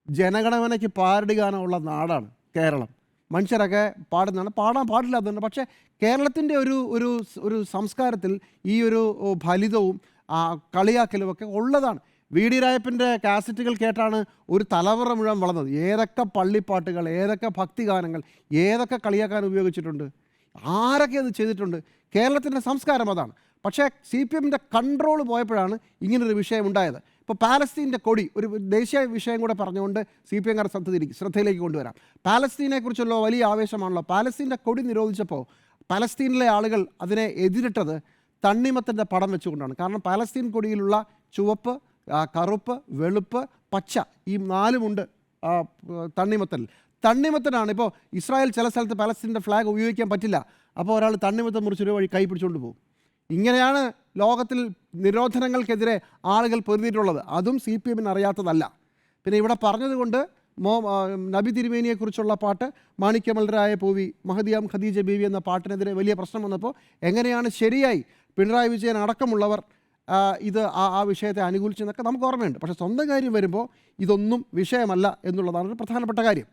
ജനഗണമനയ്ക്ക് parody ഗാനമുള്ള നാടാണ് കേരളം. മനുഷ്യരൊക്കെ പാടുന്നതാണ്, പാടാൻ പാടില്ലാത്തതുണ്ട്. പക്ഷേ കേരളത്തിൻ്റെ ഒരു സംസ്കാരത്തിൽ ഈ ഒരു ഫലിതവും കളിയാക്കലും ഒക്കെ ഉള്ളതാണ്. വി ഡി രായപ്പൻ്റെ കാസറ്റുകൾ കേട്ടാണ് ഒരു തലമുറ മുഴുവൻ വളർന്നത്. ഏതൊക്കെ പള്ളിപ്പാട്ടുകൾ, ഏതൊക്കെ ഭക്തിഗാനങ്ങൾ, ഏതൊക്കെ കളിയാക്കാൻ ഉപയോഗിച്ചിട്ടുണ്ട്, ആരൊക്കെ അത് ചെയ്തിട്ടുണ്ട്. കേരളത്തിൻ്റെ സംസ്കാരം അതാണ്. പക്ഷേ CPMൻ്റെ കൺട്രോൾ പോയപ്പോഴാണ് ഇങ്ങനൊരു വിഷയം ഉണ്ടായത്. ഇപ്പോൾ പാലസ്തീൻ്റെ കൊടി ഒരു ദേശീയ വിഷയം കൂടെ പറഞ്ഞുകൊണ്ട് CPMകാർ ശ്രദ്ധയിലേക്ക് കൊണ്ടുവരാം. പാലസ്തീനെക്കുറിച്ചുള്ള വലിയ ആവേശമാണല്ലോ. പാലസ്തീൻ്റെ കൊടി നിരോധിച്ചപ്പോൾ പാലസ്തീനിലെ ആളുകൾ അതിനെ എതിരിട്ടത് തണ്ണിമത്തൻ്റെ പടം വെച്ചുകൊണ്ടാണ്. കാരണം പാലസ്തീൻ കൊടിയിലുള്ള ചുവപ്പ്, കറുപ്പ്, വെളുപ്പ്, പച്ച ഈ നാലുമുണ്ട് തണ്ണിമത്തനാണ്. ഇപ്പോൾ ഇസ്രായേൽ ചില സ്ഥലത്ത് പാലസ്തീൻ്റെ ഫ്ലാഗ് ഉപയോഗിക്കാൻ പറ്റില്ല. അപ്പോൾ ഒരാൾ തണ്ണിമത്തം മുറിച്ചൊരു വഴി കൈ പിടിച്ചുകൊണ്ട് പോകും. ഇങ്ങനെയാണ് ലോകത്തിൽ നിരോധനങ്ങൾക്കെതിരെ ആളുകൾ പൊരുതിയിട്ടുള്ളത്. അതും CPMന് അറിയാത്തതല്ല. പിന്നെ ഇവിടെ പറഞ്ഞതുകൊണ്ട് നബി തിരുമേനിയെക്കുറിച്ചുള്ള പാട്ട്, മാണിക്യമലരായ പൂവി, മഹദിയാം ഖദീജ ബീവി എന്ന പാട്ടിനെതിരെ വലിയ പ്രശ്നം വന്നപ്പോൾ എങ്ങനെയാണ് ശരിയായി പിണറായി വിജയൻ അടക്കമുള്ളവർ ഇത് ആ വിഷയത്തെ അനുകൂലിച്ചെന്നൊക്കെ നമുക്ക് ഓർമ്മയുണ്ട്. പക്ഷേ സ്വന്തം കാര്യം വരുമ്പോൾ ഇതൊന്നും വിഷയമല്ല എന്നുള്ളതാണ് ഒരു പ്രധാനപ്പെട്ട കാര്യം.